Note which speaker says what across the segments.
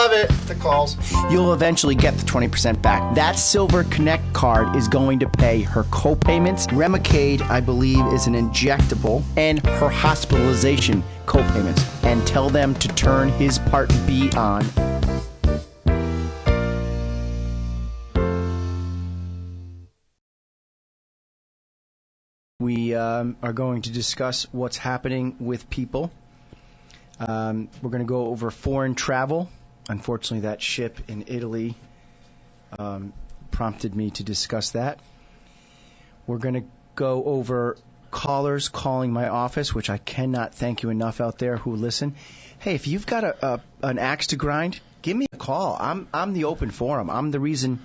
Speaker 1: love it. The calls.
Speaker 2: You'll eventually get the 20% back. That Silver Connect card is going to pay her co-payments. Remicade, I believe, is an injectable, and her hospitalization co-payments. And tell them to turn his Part B on. We are going to discuss what's happening with people. We're going to go over foreign travel. Unfortunately, that ship in Italy prompted me to discuss that. We're going to go over callers calling my office, which I cannot thank you enough out there who listen. Hey, if you've got an axe to grind, give me a call. I'm the open forum. I'm the reason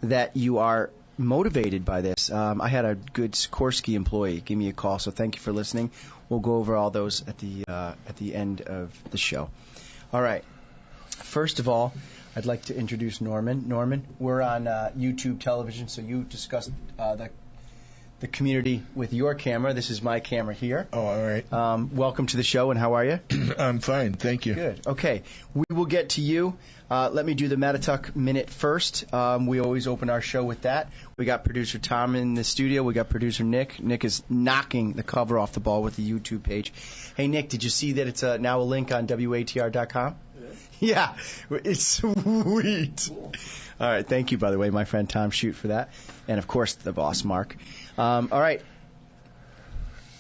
Speaker 2: that you are motivated by this. I had a good Sikorsky employee give me a call, so thank you for listening. We'll go over all those at the end of the show. All right. First of all, I'd like to introduce Norman. Norman, we're on YouTube television, so you discussed the community with your camera. This is my camera here.
Speaker 3: Oh, all right.
Speaker 2: Welcome to the show, and how are you?
Speaker 3: I'm fine, thank you.
Speaker 2: Good. Okay, we will get to you. Let me do the Mattatuck Minute first. We always open our show with that. We got producer Tom in the studio. We got producer Nick. Nick is knocking the cover off the ball with the YouTube page. Hey, Nick, did you see that it's now a link on WATR.com? Yeah, it's sweet. Cool. All right, thank you, by the way, my friend Tom Shoot, for that. And, of course, the boss, Mark. All right,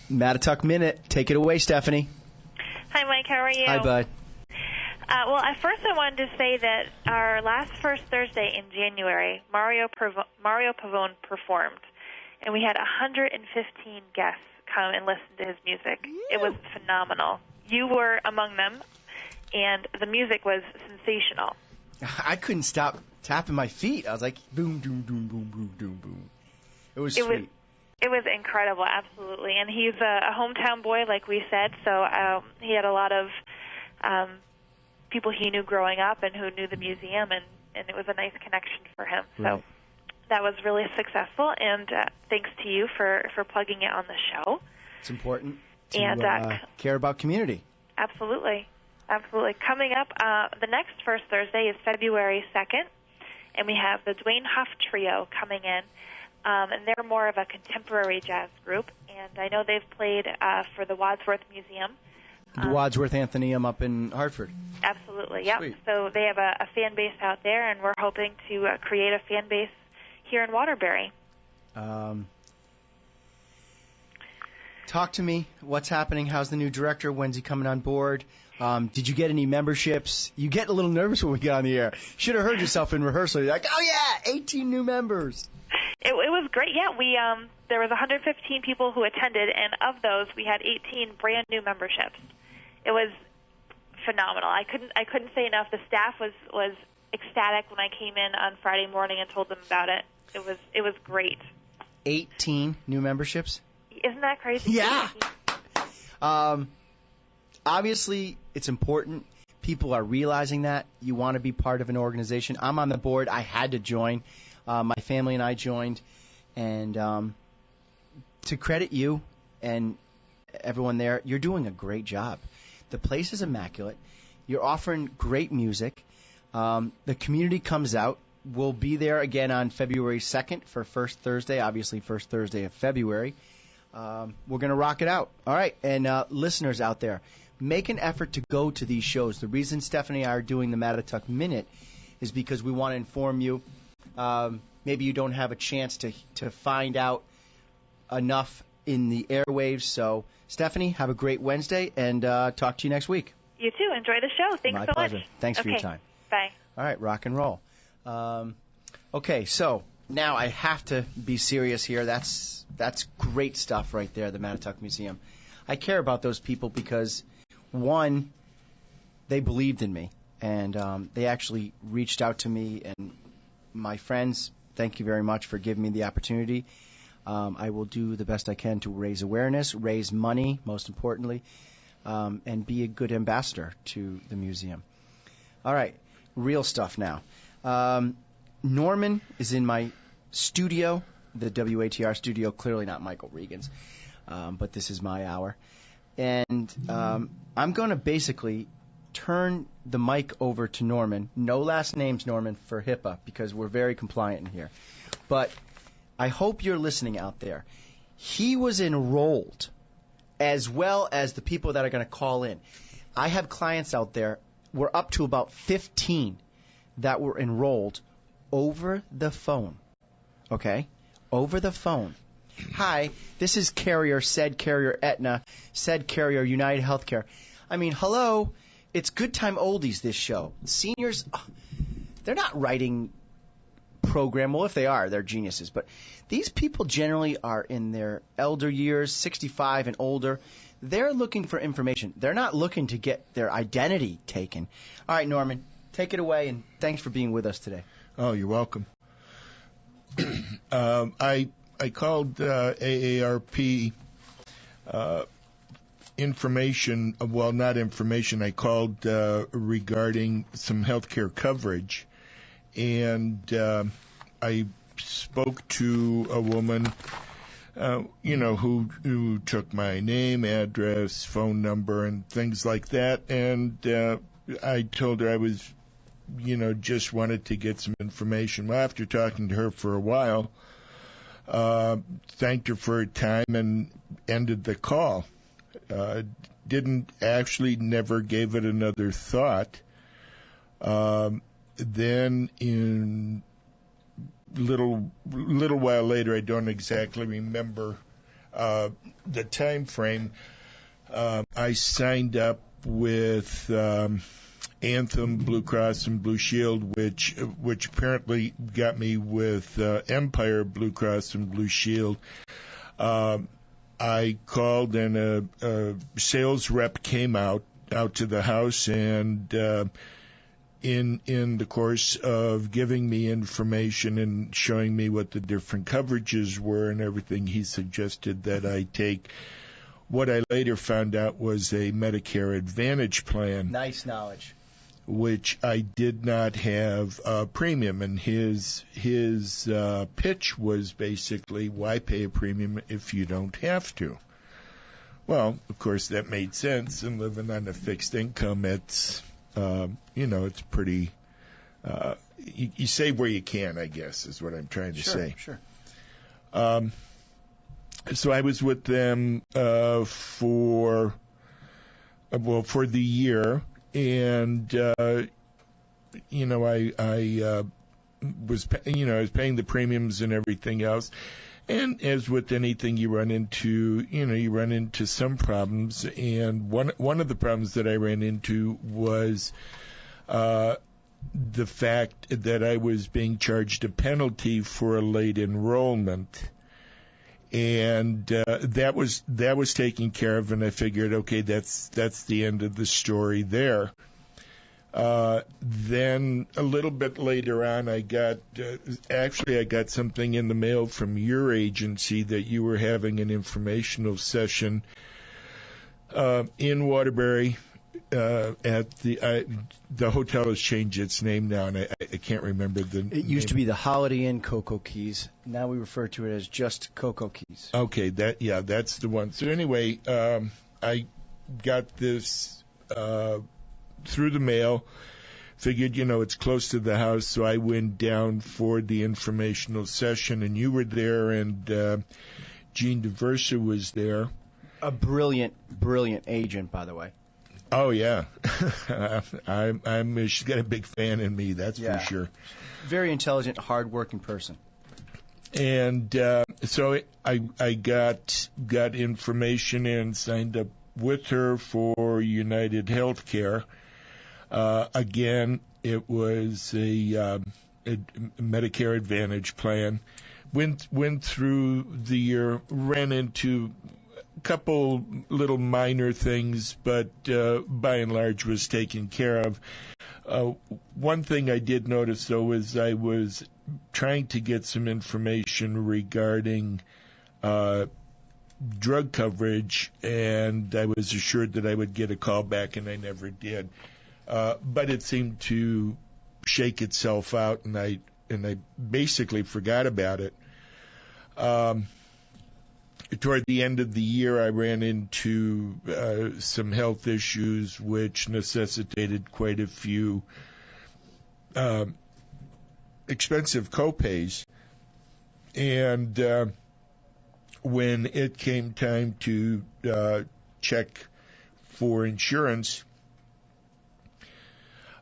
Speaker 2: Mattatuck Minute. Take it away, Stephanie.
Speaker 4: Hi, Mike. How are you?
Speaker 2: Hi, bud.
Speaker 4: Well, at first I wanted to say that our last first Thursday in January, Mario Pavone performed, and we had 115 guests come and listen to his music. It was phenomenal. You were among them, and the music was sensational.
Speaker 2: I couldn't stop tapping my feet. I was like, boom, boom, boom, boom, boom, boom, boom. It was sweet.
Speaker 4: It was incredible, absolutely. And he's a hometown boy, like we said, so he had a lot of people he knew growing up and who knew the museum, and it was a nice connection for him.
Speaker 2: Right.
Speaker 4: So that was really successful, and thanks to you for plugging it on the show.
Speaker 2: It's important to care about community.
Speaker 4: Absolutely. Absolutely. Coming up, the next first Thursday is February 2nd, and we have the Dwayne Huff Trio coming in, and they're more of a contemporary jazz group, and I know they've played for the Wadsworth Museum.
Speaker 2: The Wadsworth Athenaeum up in Hartford.
Speaker 4: Absolutely, yep.
Speaker 2: Sweet.
Speaker 4: So they have a fan base out there, and we're hoping to create a fan base here in Waterbury.
Speaker 2: Talk to me. What's happening? How's the new director? When's he coming on board? Did you get any memberships? You get a little nervous when we get on the air. Should have heard yourself in rehearsal. You're like, oh, yeah, 18 new members.
Speaker 4: It was great. Yeah, we there was 115 people who attended, and of those, we had 18 brand new memberships. It was phenomenal. I couldn't say enough. The staff was ecstatic when I came in on Friday morning and told them about it. It was great.
Speaker 2: 18 new memberships?
Speaker 4: Isn't that crazy?
Speaker 2: Yeah. Obviously, it's important. People are realizing that. You want to be part of an organization. I'm on the board. I had to join. My family and I joined. And to credit you and everyone there, you're doing a great job. The place is immaculate. You're offering great music. The community comes out. We'll be there again on February 2nd for First Thursday, obviously first Thursday of February. We're going to rock it out. All right, and listeners out there, make an effort to go to these shows. The reason Stephanie and I are doing the Mattatuck Minute is because we want to inform you. Maybe you don't have a chance to find out enough in the airwaves. So, Stephanie, have a great Wednesday, and talk to you next week.
Speaker 4: You too. Enjoy the show. Thanks
Speaker 2: My
Speaker 4: so
Speaker 2: pleasure.
Speaker 4: much.
Speaker 2: Thanks for your time.
Speaker 4: Bye.
Speaker 2: All right, rock and roll. Okay, so now I have to be serious here. That's great stuff right there, the Mattatuck Museum. I care about those people because, one, they believed in me, and they actually reached out to me. And my friends, thank you very much for giving me the opportunity. I will do the best I can to raise awareness, raise money, most importantly, and be a good ambassador to the museum. All right, real stuff now. Norman is in my studio, the WATR studio, clearly not Michael Regan's, but this is my hour. And I'm going to basically turn the mic over to Norman. No last names, Norman, for HIPAA, because we're very compliant in here. But I hope you're listening out there. He was enrolled, as well as the people that are going to call in. I have clients out there. We're up to about 15 that were enrolled over the phone. Okay? Over the phone. Hi, this is Carrier, said Carrier Aetna, said Carrier United Healthcare. I mean, hello, it's good time oldies, this show. Seniors, they're not writing program. Well, if they are, they're geniuses. But these people generally are in their elder years, 65 and older. They're looking for information. They're not looking to get their identity taken. All right, Norman, take it away, and thanks for being with us today.
Speaker 1: Oh, you're welcome. I called AARP information, well, not information, I called regarding some healthcare coverage, and I spoke to a woman, who took my name, address, phone number, and things like that, and I told her I was, just wanted to get some information. Well, after talking to her for a while, thanked her for her time and ended the call. Never gave it another thought. Then in little while later, I don't exactly remember the time frame, I signed up with Anthem, Blue Cross, and Blue Shield, which apparently got me with Empire Blue Cross and Blue Shield. I called, and a sales rep came out to the house, and in the course of giving me information and showing me what the different coverages were and everything, he suggested that I take what I later found out was a Medicare Advantage plan.
Speaker 2: Nice knowledge.
Speaker 1: Which I did not have a premium, and his pitch was basically, why pay a premium if you don't have to? Well, of course, that made sense, and living on a fixed income, it's, it's pretty, you save where you can, I guess, is what I'm trying to say.
Speaker 2: Sure.
Speaker 1: So I was with them for the year. And, I was paying the premiums and everything else. And as with anything, you run into some problems. And one of the problems that I ran into was the fact that I was being charged a penalty for a late enrollment. And that was taken care of, and I figured, okay, that's the end of the story there. Then a little bit later on, I got something in the mail from your agency that you were having an informational session in Waterbury. At the hotel has changed its name now, and I can't remember the name.
Speaker 2: It used to be the Holiday Inn Cocoa Keys. Now we refer to it as just Cocoa Keys.
Speaker 1: Okay, that's the one. So anyway, I got this through the mail. Figured, it's close to the house, so I went down for the informational session, and you were there, and Gene DeVersa was there.
Speaker 2: A brilliant agent, by the way.
Speaker 1: Oh yeah, she's got a big fan in me. That's for sure.
Speaker 2: Very intelligent, hard-working person.
Speaker 1: And so I got information and signed up with her for United Healthcare. Again, it was a Medicare Advantage plan. Went through the year, ran into couple little minor things, but by and large was taken care of. One thing I did notice, though, is I was trying to get some information regarding drug coverage, and I was assured that I would get a call back, and I never did. But it seemed to shake itself out, and I basically forgot about it. toward the end of the year, I ran into some health issues which necessitated quite a few expensive copays. And when it came time to check for insurance,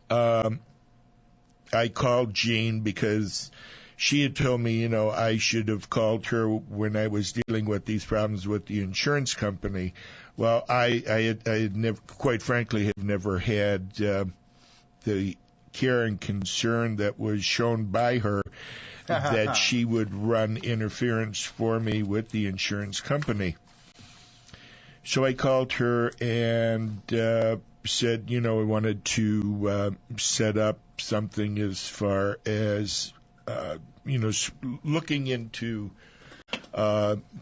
Speaker 1: I called Jean because she had told me, I should have called her when I was dealing with these problems with the insurance company. Well, I had never, quite frankly, have never had the care and concern that was shown by her that she would run interference for me with the insurance company. So I called her and said, I wanted to set up something as far as, looking into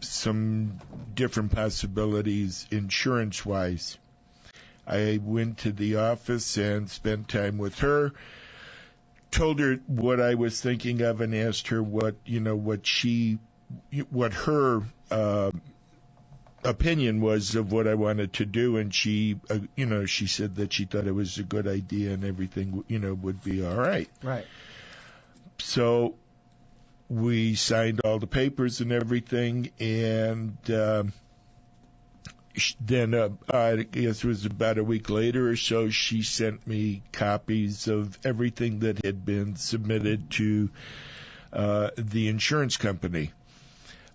Speaker 1: some different possibilities insurance-wise. I went to the office and spent time with her, told her what I was thinking of, and asked her what her opinion was of what I wanted to do, and she said that she thought it was a good idea and everything, would be all right.
Speaker 2: Right.
Speaker 1: So we signed all the papers and everything, and then I guess it was about a week later or so, she sent me copies of everything that had been submitted to the insurance company.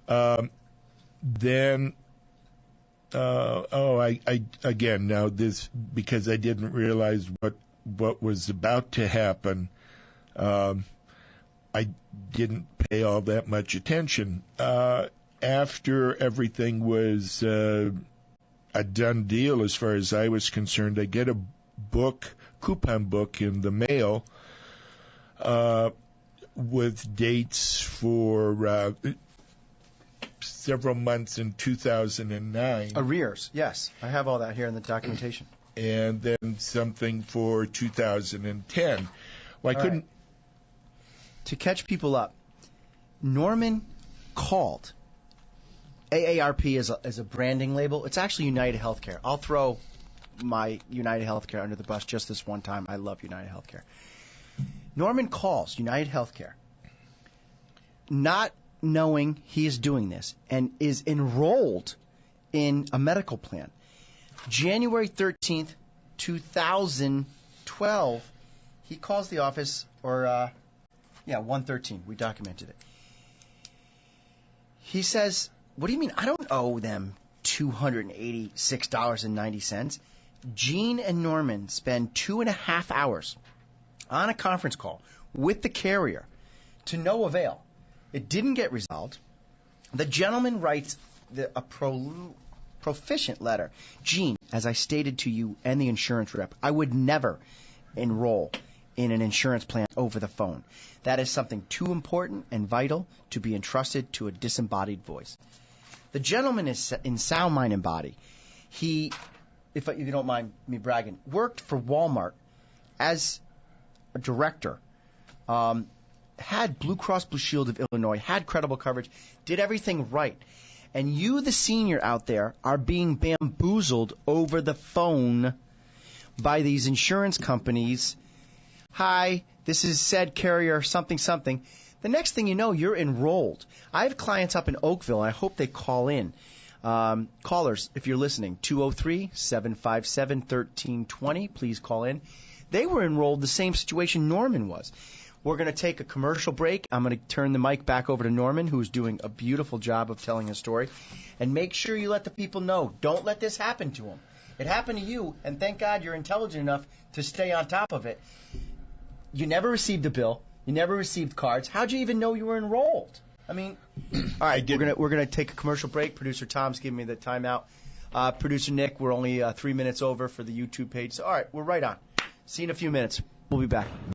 Speaker 1: Then, again, now this, because I didn't realize what was about to happen, I didn't pay all that much attention. After everything was a done deal as far as I was concerned, I get a coupon book in the mail with dates for several months in 2009.
Speaker 2: Arrears, yes. I have all that here in the documentation.
Speaker 1: And then something for 2010. Well, I couldn't...
Speaker 2: Right. To catch people up, Norman called. AARP is a branding label. It's actually United Healthcare. I'll throw my United Healthcare under the bus just this one time. I love United Healthcare. Norman calls United Healthcare, not knowing he is doing this, and is enrolled in a medical plan. January 13th, 2012, he calls the office, 113. We documented it. He says, "What do you mean? I don't owe them $286.90. Gene and Norman spend 2.5 hours on a conference call with the carrier to no avail. It didn't get resolved. The gentleman writes a proficient letter. Gene, as I stated to you and the insurance rep, I would never enroll in an insurance plan over the phone. That is something too important and vital to be entrusted to a disembodied voice." The gentleman is in sound mind and body. He, if you don't mind me bragging, worked for Walmart as a director, had Blue Cross Blue Shield of Illinois, had credible coverage, did everything right. And you, the senior out there, are being bamboozled over the phone by these insurance companies. Hi, this is said carrier something something. The next thing you know, you're enrolled. I have clients up in Oakville. I hope they call in. Callers, if you're listening, 203-757-1320. Please call in. They were enrolled the same situation Norman was. We're going to take a commercial break. I'm going to turn the mic back over to Norman, who's doing a beautiful job of telling his story. And make sure you let the people know. Don't let this happen to them. It happened to you, and thank God you're intelligent enough to stay on top of it. You never received a bill. You never received cards. How'd you even know you were enrolled? I mean, all right, we're gonna take a commercial break. Producer Tom's giving me the timeout. Producer Nick, we're only 3 minutes over for the YouTube page. So, all right, we're right on. See you in a few minutes. We'll be back.